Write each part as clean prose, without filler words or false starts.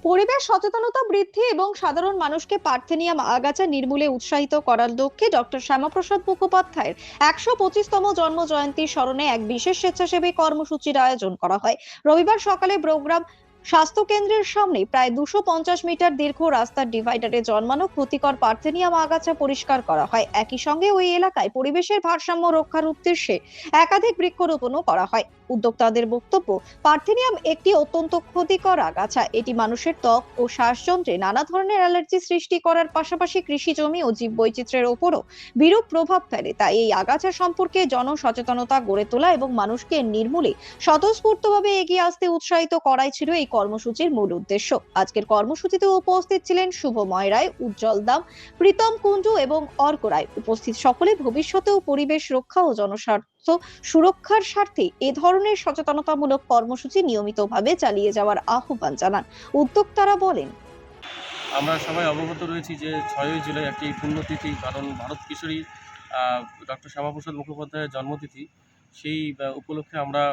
পরিবেশ সচেতনতা বৃদ্ধি এবং সাধারণ মানুষকে পার্থেনিয়াম আগাছা নির্মূলে উৎসাহিত করার লক্ষ্যে ডক্টর শ্যামাপ্রসাদ মুখোপাধ্যায়ের ১২৫তম জন্ম জয়ন্তীর স্মরণে এক বিশেষ স্বেচ্ছাসেবী কর্মসূচির আয়োজন করা হয়। রবিবার সকালে প্রোগ্রাম স্বাস্থ্য কেন্দ্রের সামনে প্রায় ২৫০ মিটার দীর্ঘ রাস্তার ডিভাইডারে জন্মানো ক্ষতিকর পার্থেনিয়াম আগাছা পরিষ্কার করা হয়। একই সঙ্গে ওই এলাকায় পরিবেশের ভারসাম্য রক্ষার উদ্দেশ্যে একাধিক বৃক্ষরোপণও করা হয়। উদ্যোক্তাদের বক্তব্য, পার্থেনিয়াম একটি অত্যন্ত ক্ষতিকর আগাছা। এটি মানুষের ত্বক ও শ্বাসযন্ত্রে নানা ধরনের অ্যালার্জি সৃষ্টি করার পাশাপাশি কৃষি জমি ও জীববৈচিত্র্যের ওপরও বিরূপ প্রভাব ফেলে। তাই এই আগাছা সম্পর্কে জনসচেতনতা গড়ে তোলা এবং মানুষকে নির্মূলে স্বতঃস্ফূর্তভাবে এগিয়ে আসতে উৎসাহিত করাই ছিল এই কর্মসূচির মূল উদ্দেশ্য। আজকের কর্মসূচিতে উপস্থিত ছিলেন শুভময় রায়, উজ্জ্বল দাম, প্রীতম কুণ্ডু এবং অর্ক রায়। উপস্থিত সকলে ভবিষ্যতেও পরিবেশ রক্ষা ও জনস্বার্থ সুরক্ষার স্বার্থে এ ধরনের সচেতনতামূলক কর্মসূচি নিয়মিতভাবে চালিয়ে যাওয়ার আহ্বান জানান। উদ্যোক্তারা বলেন, আমরা সবাই অবগত রয়েছি যে ৬ই জুলাই একটি পুণ্যতিথি, কারণ ভারত কিশোরী ডক্টর শ্যামাপ্রসাদ মুখোপাধ্যায়ের জন্মতিথি। সেই উপলক্ষে আমরা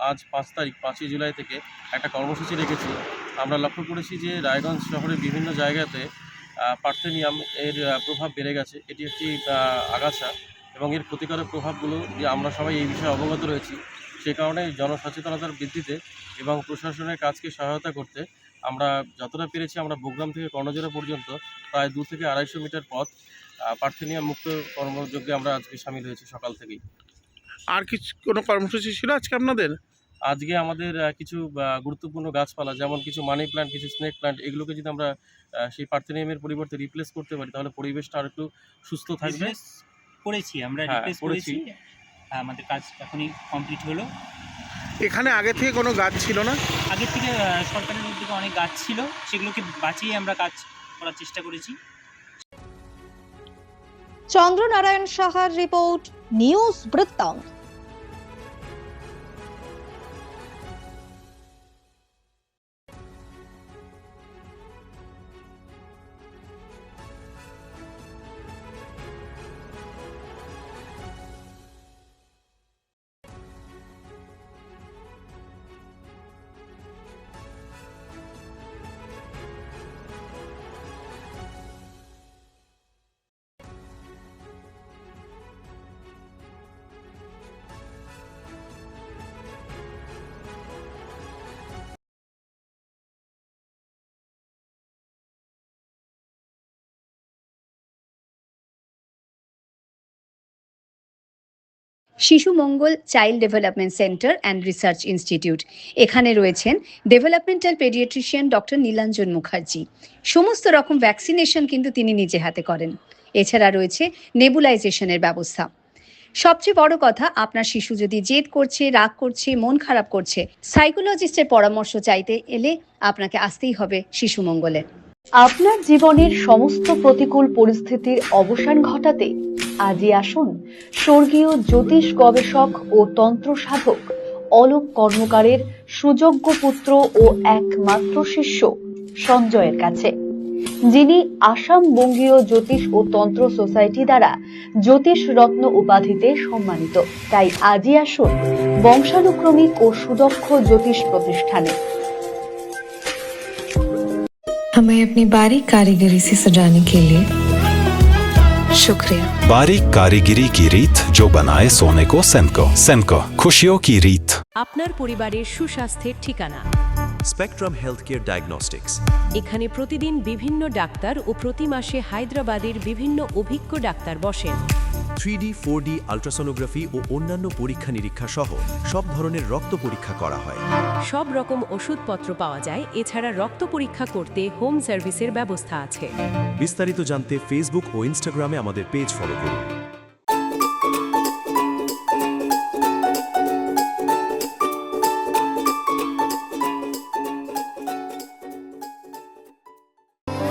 আজ ৫ তারিখ ৫ই জুলাই থেকে একটা কর্মসূচি রেখেছি। আমরা লক্ষ্য করেছি যে রায়গঞ্জ শহরের বিভিন্ন জায়গাতে পার্থেনিয়াম এর প্রভাব বেড়ে গেছে। এটি একটি আগাছা এবং এর ক্ষতিকারক প্রভাবগুলো যে আমরা সবাই এই বিষয়ে অবগত রয়েছি। সে কারণে জনসচেতনতার বৃদ্ধিতে এবং প্রশাসনের কাজকে সহায়তা করতে আমরা যতটা পেরেছি আমরা বগুড়াম থেকে কর্ণজোড়া পর্যন্ত প্রায় ২ থেকে ২৫০ মিটার পথ পার্থেনিয়াম মুক্ত কর্মযজ্ঞে আমরা আজকে সামিল হয়েছি সকাল থেকেই। আর কিছু কোনো কর্মসূচি ছিল আজকে আপনাদের? আজকে আমাদের কিছু গুরুত্বপূর্ণ গাছপালা, যেমন কিছু মানি প্ল্যান্ট, কিছু স্নেক প্ল্যান্ট, এগুলোকে যদি আমরা সেই পার্থেনিয়ামের পরিবর্তে রিপ্লেস করতে পারি তাহলে পরিবেশটা আর একটু সুস্থ থাকবে। করেছি আমরা, হ্যাঁ, রিপ্লেস করেছি। আমাদের কাজ এখনই কমপ্লিট হলো। এখানে আগে থেকে কোনো গাছ ছিল না? আগে থেকে সরকারের উদ্যোগে অনেক গাছ ছিল, সেগুলোকে বাঁচিয়ে আমরা কাজ করার চেষ্টা করেছি। চন্দ্রনারায়ণ সাহার রিপোর্ট, নিউজ বৃত্তান্ত। Shishu Mangal child development centre and research institute. এখানে রয়েছেন developmental paediatrician doctor Nilanjan Mukherjee. সমস্ত রকম ভ্যাকসিনেশন কিন্তু তিনি নিজে হাতে করেন। এছাড়া রয়েছে নেবুলাইজেশনের ব্যবস্থা। সবচেয়ে বড় কথা, আপনার শিশু যদি জেদ করছে, রাগ করছে, মন খারাপ করছে, সাইকোলজিস্টের পরামর্শ চাইতে এলে আপনাকে আসতেই হবে শিশু মঙ্গলে। আপনার জীবনের সমস্ত প্রতিকূল পরিস্থিতির অবসান ঘটাতে আজই আসুন স্বর্গীয় জ্যোতিষ গবেষক ও তন্ত্র সাধক অলোক কর্মকারের সুযোগ্য পুত্র ও একমাত্র শিষ্য সঞ্জয়ের কাছে, যিনি আসাম বঙ্গীয় জ্যোতিষ ও তন্ত্র সোসাইটি দ্বারা জ্যোতিষ রত্ন উপাধিতে সম্মানিত। তাই আজই আসুন বংশানুক্রমিক ও সুদক্ষ জ্যোতিষ প্রতিষ্ঠানে। हमें अपनी बारीक कारीगरी से सजाने के लिए शुक्रिया। बारीक कारीगरी की रीत जो बनाए सोने को सेनको। सेनको, खुशियों की रीत। আপনার পরিবারের সুস্বাস্থ্যের ঠিকানা স্পেকট্রাম হেলথকেয়ার ডায়াগনস্টিক্স। এখানে প্রতিদিন বিভিন্ন ডাক্তার ও প্রতি মাসে হায়দ্রাবাদের বিভিন্ন অভিজ্ঞ ডাক্তার বসেন। 3D 4D আল্ট্রাসোনোগ্রাফি ও অন্যান্য পরীক্ষা নিরীক্ষা সহ সব ধরনের রক্ত পরীক্ষা করা হয়। সব রকম ওষুধপত্র পাওয়া যায়। এছাড়া রক্ত পরীক্ষা করতে হোম সার্ভিসের ব্যবস্থা আছে। বিস্তারিত জানতে ফেসবুক ও ইনস্টাগ্রামে আমাদের পেজ ফলো করুন।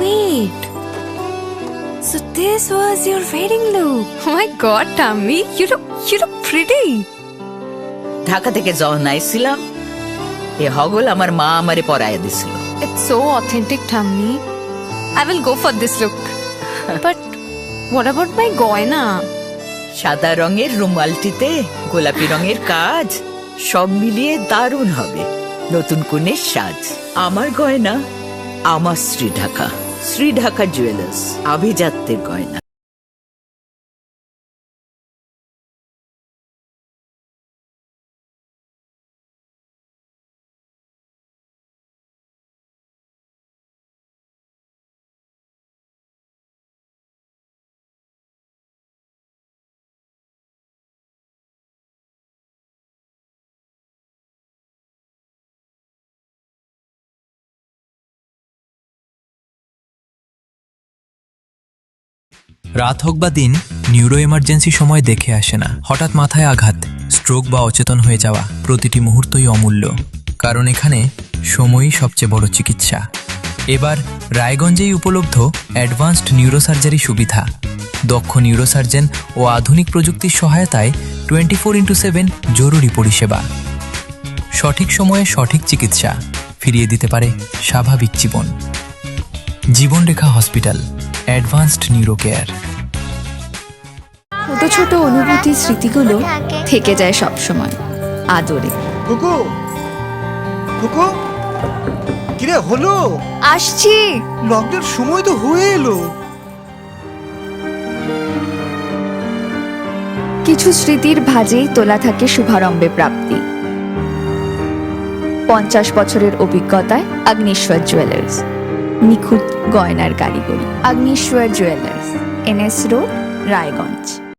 Wait, so this was your wedding look? Oh my God, Tammy, you look pretty. Dhaka থেকে যখন আইছিলাম এ হগল আমার মা আমারে পরাইয়া দিছিল। It's so authentic, Tammy. I will go for this look. But what about my goina? সাদা রঙের রুমালটিতে গোলাপি রঙের কাজ, সব মিলিয়ে দারুণ হবে নতুন কনের সাজ। আমার গয়না আমার শ্রী ঢাকা জুয়েলার্স, আভিজাত্যের গয়না। রাত হোক বা দিন, নিউরো এমার্জেন্সি সময় দেখে আসে না। হঠাৎ মাথায় আঘাত, স্ট্রোক বা অচেতন হয়ে যাওয়া, প্রতিটি মুহূর্তই অমূল্য, কারণ এখানে সময়ই সবচেয়ে বড় চিকিৎসা। এবার রায়গঞ্জেই উপলব্ধ অ্যাডভান্সড নিউরোসার্জারি সুবিধা। দক্ষ নিউরোসার্জন ও আধুনিক প্রযুক্তির সহায়তায় 24x7 জরুরি পরিষেবা। সঠিক সময়ে সঠিক চিকিৎসা ফিরিয়ে দিতে পারে স্বাভাবিক জীবন। জীবনরেখা হসপিটাল, অ্যাডভান্সড নিউরো কেয়ার। ছোট ছোট অনুভূতি, স্মৃতিগুলো থেকে যায় সব সময় আদরে। কুকু কুকু, কিরে হলো? আসছি। লকডাউন সময় তো হয়ে এলো। কিছু স্মৃতির ভাজেই তোলা থাকে শুভারম্ভে প্রাপ্তি। 50 বছরের অভিজ্ঞতায় আগ্নেশ্বর জুয়েলার্স, নিখুঁত গয়নার কারিগরি। Agneshwar jewellers, NS road, Raiganj.